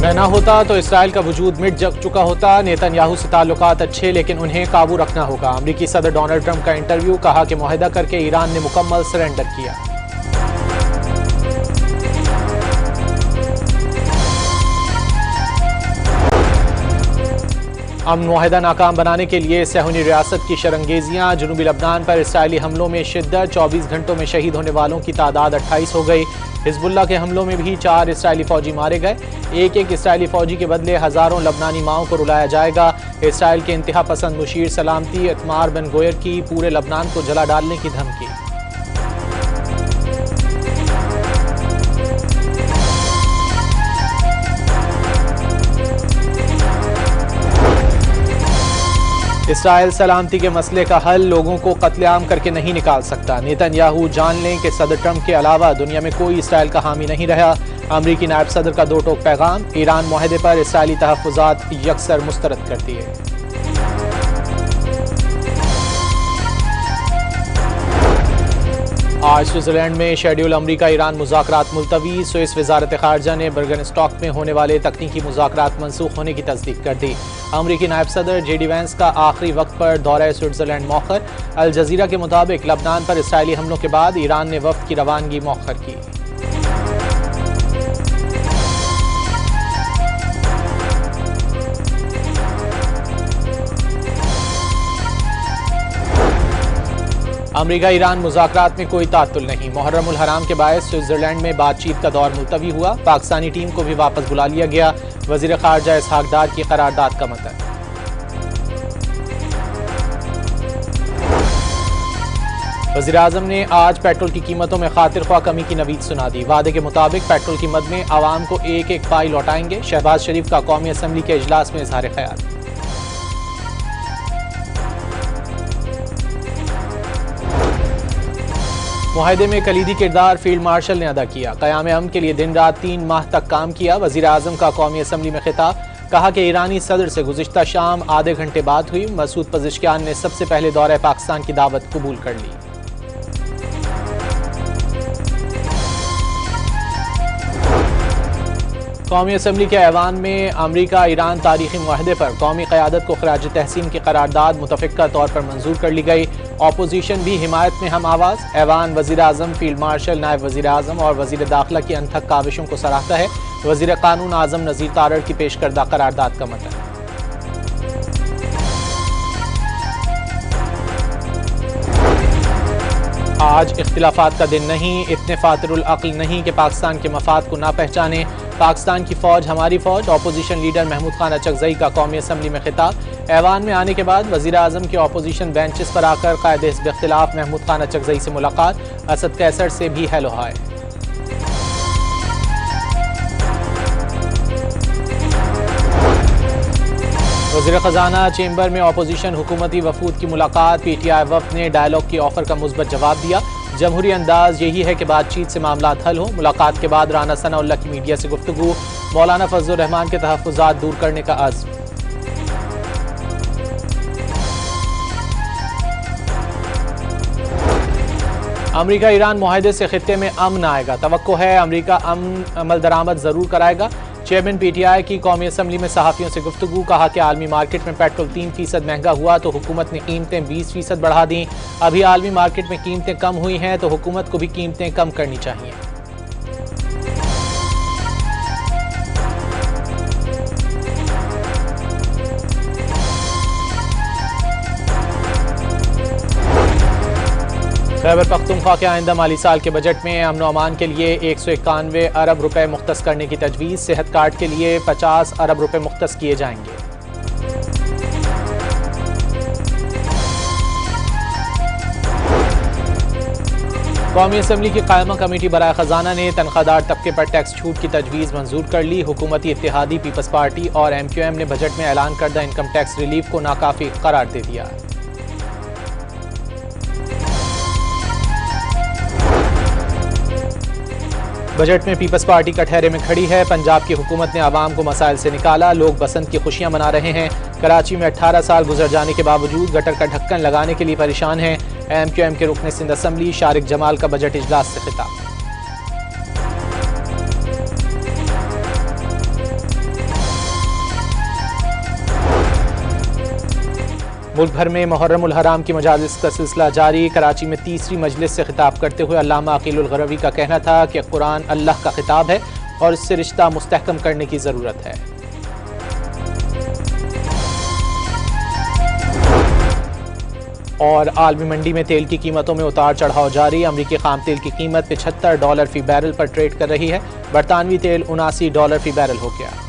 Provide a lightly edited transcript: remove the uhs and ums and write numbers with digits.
न होता तो इसराइल का वजूद मिट चुका होता। नेतन्याहू से ताल्लुकात अच्छे, लेकिन उन्हें काबू रखना होगा। अमरीकी सदर डोनाल्ड ट्रंप का इंटरव्यू, कहा कि मुआहदा करके ईरान ने मुकम्मल सरेंडर किया। अमन मुआहदा नाकाम बनाने के लिए सहूनी रियासत की शरंगेजियां। जनूबी लबनान पर इसराइली हमलों में शिद्दत, 24 घंटों में शहीद होने वालों की तादाद 28 हो गई। हिजबुल्लाह के हमलों में भी 4 इसराइली फौजी मारे गए। एक इसराइली फौजी के बदले हजारों लबनानी माओं को रुलाया जाएगा। इसराइल के इंतहा पसंद मुशीर सलामती इतमार बिन गोयर की पूरे लबनान को जला डालने की धमकी। इसराइल सलामती के मसले का हल लोगों को कत्लेआम करके नहीं निकाल सकता। नेतन्याहू जान लें कि सदर ट्रंप के अलावा दुनिया में कोई इसराइल का हामी नहीं रहा। अमरीकी नायब सदर का दो टोक पैगाम, ईरान मुआहदे पर इसराइली तहफ़्फ़ुज़ात यकसर मुस्तरद करती है। आज स्विट्जरलैंड में शेड्यूल अमरीका ईरान मुज़ाकरात मुलतवी। स्विस वज़ारत ख़ारजा ने बर्गनस्टॉक में होने वाले तकनीकी मुज़ाकरात मनसूख होने की तस्दीक कर दी। अमरीकी नायब सदर JD वैंस का आखिरी वक्त पर दौरा स्विट्जरलैंड मौखर। अल जज़ीरा के मुताबिक लबनान पर इसराइली हमलों के बाद ईरान ने वफ़द की रवानगी मौखर की। अमरीका ईरान मुज़ाकरात में कोई तात्तुल नहीं। मुहर्रम उल हराम के बायस स्विट्जरलैंड में बातचीत का दौर मुलतवी हुआ। पाकिस्तानी टीम को भी वापस बुला लिया गया। वज़ीर ख़ारजा इसहाक डार की करारदाद का मतन। वज़ीर आज़म ने आज पेट्रोल की कीमतों में खातिर ख्वाह कमी की नवीद सुना दी। वादे के मुताबिक पेट्रोल की मद में आवाम को एक एक पाई लौटाएंगे। शहबाज शरीफ का कौमी असम्बली के इजलास में इज़हार ख्याल। मुआहदे में कलीदी किरदार फील्ड मार्शल ने अदा किया। क़याम अमन के लिए दिन रात 3 माह तक काम किया। वज़ीर आज़म का कौमी असम्बली में खिताब, कहा कि ईरानी सदर से गुज़िश्ता शाम आधे घंटे बात हुई। मसूद पज़िशकियान ने सबसे पहले दौरे पाकिस्तान की दावत कबूल कर ली। कौमी असम्बली के ऐवान में अमरीका ईरान तारीखी मुआहदे पर कौमी क़यादत को खराज तहसीन की करारदाद मुतफ़िक़ा तौर पर मंजूर कर ली गई। अपोजिशन भी हिमायत में हम आवाज़। ऐवान वज़ीर आज़म, फील्ड मार्शल, नायब वज़ीर आज़म और वज़ीर दाखिला की अनथक काविशों को सराहता है। वज़ीर क़ानून आज़म नज़ीर तारड़ की पेश करदा करारदाद का मतन। आज इख्तिलाफात का दिन नहीं, इतने फातिरुल अक्ल नहीं कि पाकिस्तान के मफाद को ना पहचाने। पाकिस्तान की फौज हमारी फौज। अपोजिशन लीडर महमूद खान अचकज़ई का कौमी असम्बली में खिताब। ऐवान में आने के बाद वज़ीर आज़म के अपोजिशन बेंचेस पर आकर कायदे हिज़्ब इख्तिलाफ महमूद खान अचकज़ई से मुलाकात। असद कैसर से भी हेलो हाय। वज़ीर ख़जाना चेंबर में अपोजिशन हुकूमती वफूद की मुलाकात। PTI वफ़द ने डायलॉग की ऑफर का मुस्बत जवाब दिया। जमहूरी अंदाज यही है कि बातचीत से मामलात हल हो। मुलाकात के बाद राना सनाउल्लाह की मीडिया से गुफ्तगू। मौलाना फजलुर रहमान के तहफ़्फ़ुज़ात दूर करने का अज़्म। अमरीका ईरान मुआहदे से खित्ते में अमन आएगा। तवक्को है अमरीका अमन अमल दरामद जरूर कराएगा। चेयरमैन PTI की कौमी असम्बली में सहाफ़ियों से गुफ्तगू, कहा कि आलमी मार्केट में पेट्रोल 3% महंगा हुआ तो हुकूमत ने कीमतें 20% बढ़ा दी। अभी आलमी मार्केट में कीमतें कम हुई हैं तो हुकूमत को भी कीमतें कम करनी चाहिए। खैबर पख्तूनख्वा के आइंदा माली साल के बजट में अमन व अमान के लिए 191 अरब रुपए मुख्तस करने की तजवीज़। सेहत कार्ड के लिए 50 अरब रुपए मुख्तस किए जाएंगे। कौमी असम्बली की कायमा कमेटी बराए खजाना ने तनख्वाहदार तबके पर टैक्स छूट की तजवीज़ मंजूर कर ली। हुकूमती इत्तेहादी पीपल्स पार्टी और MQM ने बजट में ऐलान करदा इनकम टैक्स रिलीफ को नाकाफी करार दे दिया। बजट में पीपल्स पार्टी कटहरे में खड़ी है। पंजाब की हुकूमत ने आवाम को मसाइल से निकाला। लोग बसंत की खुशियां मना रहे हैं। कराची में 18 साल गुजर जाने के बावजूद गटर का ढक्कन लगाने के लिए परेशान हैं। MQM के रुकने सिंध असम्बली शारिक जमाल का बजट इजलास से खिताब। मुल्क भर में मुहर्रम उल हराम की मजालिस का सिलसिला जारी। कराची में तीसरी मजलिस से खिताब करते हुए अल्लामा अकील उल गरवी का कहना था कि कुरान अल्लाह का खिताब है और इससे रिश्ता मुस्तहकम करने की ज़रूरत है। और आलमी मंडी में तेल की कीमतों में उतार चढ़ाव जारी। अमरीकी खाम तेल की कीमत $75 फी बैरल पर ट्रेड कर रही है। बरतानवी तेल $79 फी बैरल हो गया।